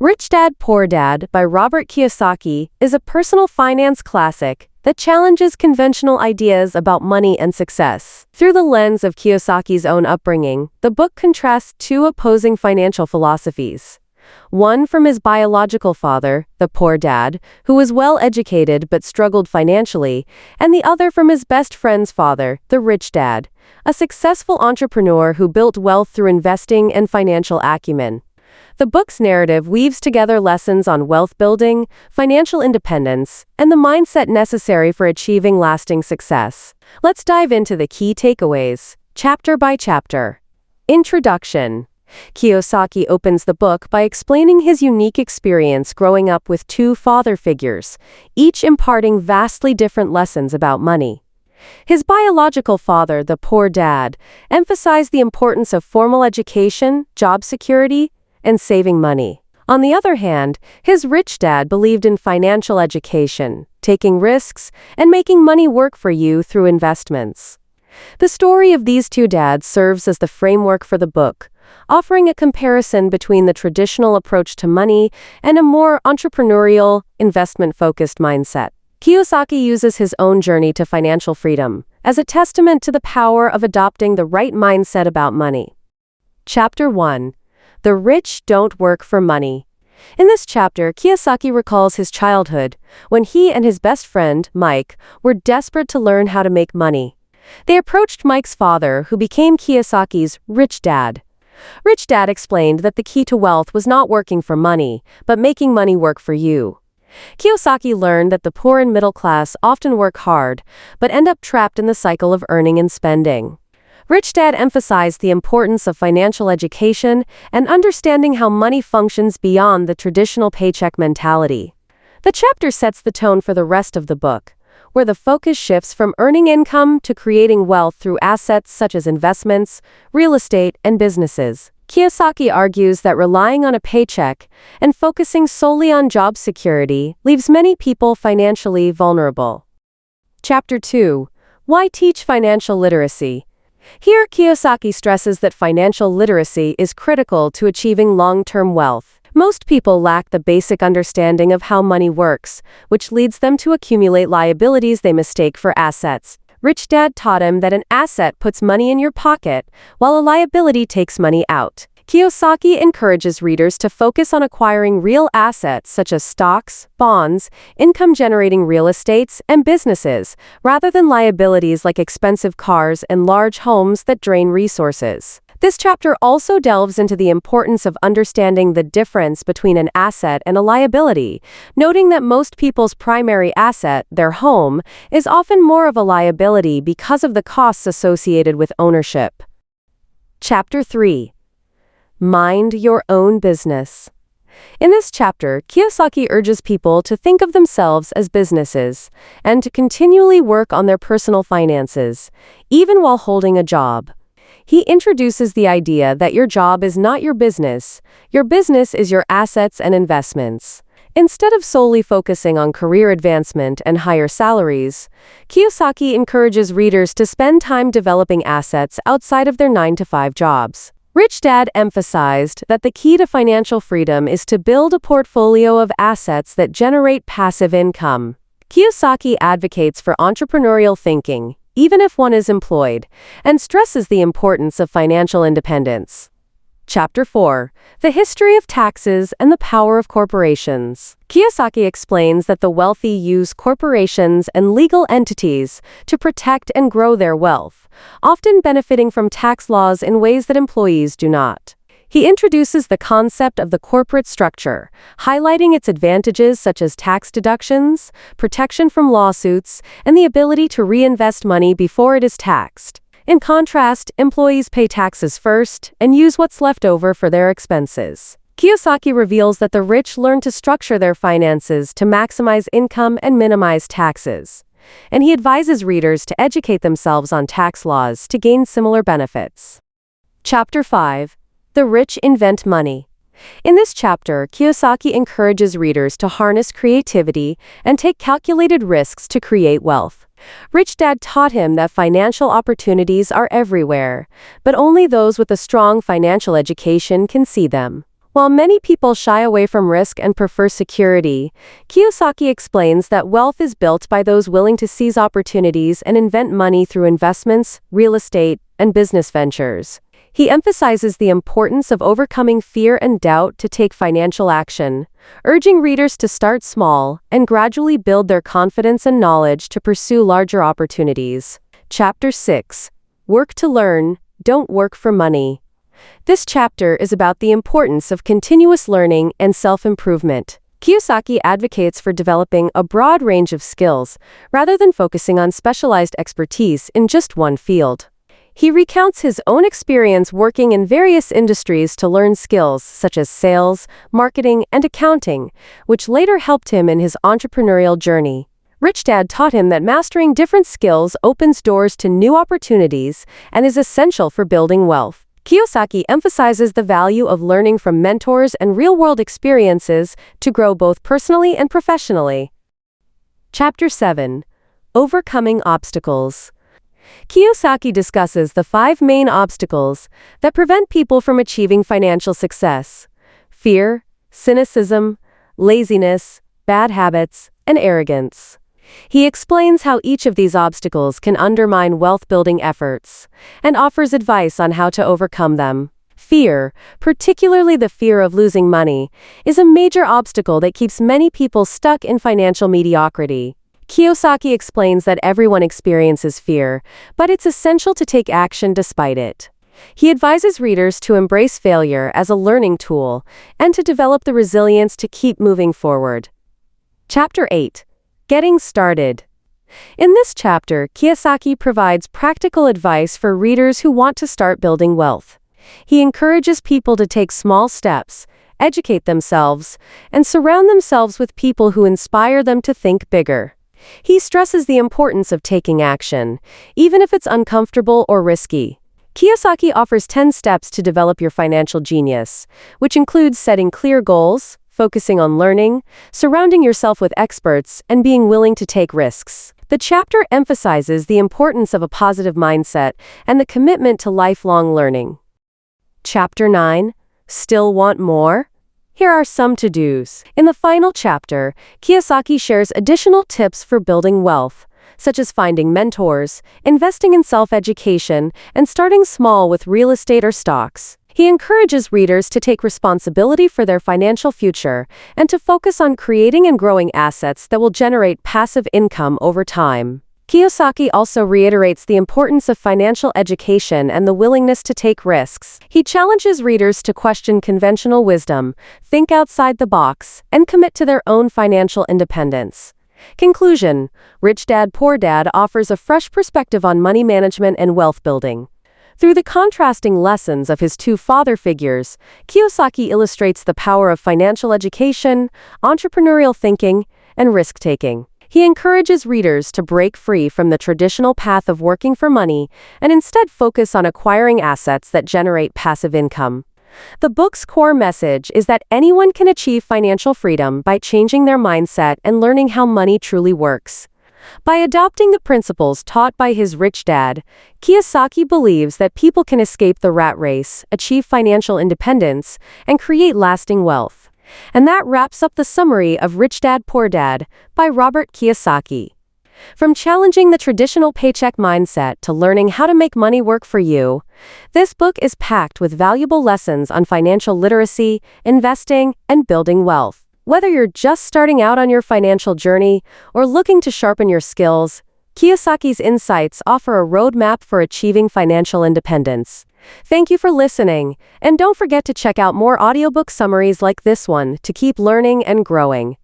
Rich Dad, Poor Dad by Robert Kiyosaki is a personal finance classic that challenges conventional ideas about money and success. Through the lens of Kiyosaki's own upbringing, the book contrasts two opposing financial philosophies. One from his biological father, the poor dad, who was well educated but struggled financially, and the other from his best friend's father, the rich dad, a successful entrepreneur who built wealth through investing and financial acumen. The book's narrative weaves together lessons on wealth building, financial independence, and the mindset necessary for achieving lasting success. Let's dive into the key takeaways, chapter by chapter. Introduction. Kiyosaki opens the book by explaining his unique experience growing up with two father figures, each imparting vastly different lessons about money. His biological father, the poor dad, emphasized the importance of formal education, job security, and saving money. On the other hand, his rich dad believed in financial education, taking risks, and making money work for you through investments. The story of these two dads serves as the framework for the book, offering a comparison between the traditional approach to money and a more entrepreneurial, investment-focused mindset. Kiyosaki uses his own journey to financial freedom as a testament to the power of adopting the right mindset about money. Chapter 1. The rich don't work for money. In this chapter, Kiyosaki recalls his childhood, when he and his best friend, Mike, were desperate to learn how to make money. They approached Mike's father, who became Kiyosaki's rich dad. Rich Dad explained that the key to wealth was not working for money, but making money work for you. Kiyosaki learned that the poor and middle class often work hard, but end up trapped in the cycle of earning and spending. Rich Dad emphasized the importance of financial education and understanding how money functions beyond the traditional paycheck mentality. The chapter sets the tone for the rest of the book, where the focus shifts from earning income to creating wealth through assets such as investments, real estate, and businesses. Kiyosaki argues that relying on a paycheck and focusing solely on job security leaves many people financially vulnerable. Chapter 2. Why teach financial literacy? Here, Kiyosaki stresses that financial literacy is critical to achieving long-term wealth. Most people lack the basic understanding of how money works, which leads them to accumulate liabilities they mistake for assets. Rich Dad taught him that an asset puts money in your pocket, while a liability takes money out. Kiyosaki encourages readers to focus on acquiring real assets such as stocks, bonds, income-generating real estates, and businesses, rather than liabilities like expensive cars and large homes that drain resources. This chapter also delves into the importance of understanding the difference between an asset and a liability, noting that most people's primary asset, their home, is often more of a liability because of the costs associated with ownership. Chapter 3. Mind your own business. In this chapter, Kiyosaki urges people to think of themselves as businesses and to continually work on their personal finances, even while holding a job. He introduces the idea that your job is not your business is your assets and investments. Instead of solely focusing on career advancement and higher salaries, Kiyosaki encourages readers to spend time developing assets outside of their 9-to-5 jobs. Rich Dad emphasized that the key to financial freedom is to build a portfolio of assets that generate passive income. Kiyosaki advocates for entrepreneurial thinking, even if one is employed, and stresses the importance of financial independence. Chapter 4. The History of Taxes and the Power of Corporations. Kiyosaki explains that the wealthy use corporations and legal entities to protect and grow their wealth, often benefiting from tax laws in ways that employees do not. He introduces the concept of the corporate structure, highlighting its advantages such as tax deductions, protection from lawsuits, and the ability to reinvest money before it is taxed. In contrast, employees pay taxes first and use what's left over for their expenses. Kiyosaki reveals that the rich learn to structure their finances to maximize income and minimize taxes. And he advises readers to educate themselves on tax laws to gain similar benefits. Chapter 5. The Rich Invent Money. In this chapter, Kiyosaki encourages readers to harness creativity and take calculated risks to create wealth. Rich Dad taught him that financial opportunities are everywhere, but only those with a strong financial education can see them. While many people shy away from risk and prefer security, Kiyosaki explains that wealth is built by those willing to seize opportunities and invent money through investments, real estate, and business ventures. He emphasizes the importance of overcoming fear and doubt to take financial action, urging readers to start small and gradually build their confidence and knowledge to pursue larger opportunities. Chapter 6. Work to Learn, Don't Work for Money. This chapter is about the importance of continuous learning and self-improvement. Kiyosaki advocates for developing a broad range of skills rather than focusing on specialized expertise in just one field. He recounts his own experience working in various industries to learn skills such as sales, marketing, and accounting, which later helped him in his entrepreneurial journey. Rich Dad taught him that mastering different skills opens doors to new opportunities and is essential for building wealth. Kiyosaki emphasizes the value of learning from mentors and real-world experiences to grow both personally and professionally. Chapter 7. Overcoming Obstacles. Kiyosaki discusses the 5 main obstacles that prevent people from achieving financial success: fear, cynicism, laziness, bad habits, and arrogance. He explains how each of these obstacles can undermine wealth-building efforts, and offers advice on how to overcome them. Fear, particularly the fear of losing money, is a major obstacle that keeps many people stuck in financial mediocrity. Kiyosaki explains that everyone experiences fear, but it's essential to take action despite it. He advises readers to embrace failure as a learning tool and to develop the resilience to keep moving forward. Chapter 8. Getting Started. In this chapter, Kiyosaki provides practical advice for readers who want to start building wealth. He encourages people to take small steps, educate themselves, and surround themselves with people who inspire them to think bigger. He stresses the importance of taking action, even if it's uncomfortable or risky. Kiyosaki offers 10 steps to develop your financial genius, which includes setting clear goals, focusing on learning, surrounding yourself with experts, and being willing to take risks. The chapter emphasizes the importance of a positive mindset and the commitment to lifelong learning. Chapter 9. Still Want More? Here are some to-dos. In the final chapter, Kiyosaki shares additional tips for building wealth, such as finding mentors, investing in self-education, and starting small with real estate or stocks. He encourages readers to take responsibility for their financial future and to focus on creating and growing assets that will generate passive income over time. Kiyosaki also reiterates the importance of financial education and the willingness to take risks. He challenges readers to question conventional wisdom, think outside the box, and commit to their own financial independence. Conclusion: Rich Dad Poor Dad offers a fresh perspective on money management and wealth building. Through the contrasting lessons of his 2 father figures, Kiyosaki illustrates the power of financial education, entrepreneurial thinking, and risk-taking. He encourages readers to break free from the traditional path of working for money and instead focus on acquiring assets that generate passive income. The book's core message is that anyone can achieve financial freedom by changing their mindset and learning how money truly works. By adopting the principles taught by his rich dad, Kiyosaki believes that people can escape the rat race, achieve financial independence, and create lasting wealth. And that wraps up the summary of Rich Dad Poor Dad by Robert Kiyosaki. From challenging the traditional paycheck mindset to learning how to make money work for you, this book is packed with valuable lessons on financial literacy, investing, and building wealth. Whether you're just starting out on your financial journey or looking to sharpen your skills, Kiyosaki's insights offer a roadmap for achieving financial independence. Thank you for listening, and don't forget to check out more audiobook summaries like this one to keep learning and growing.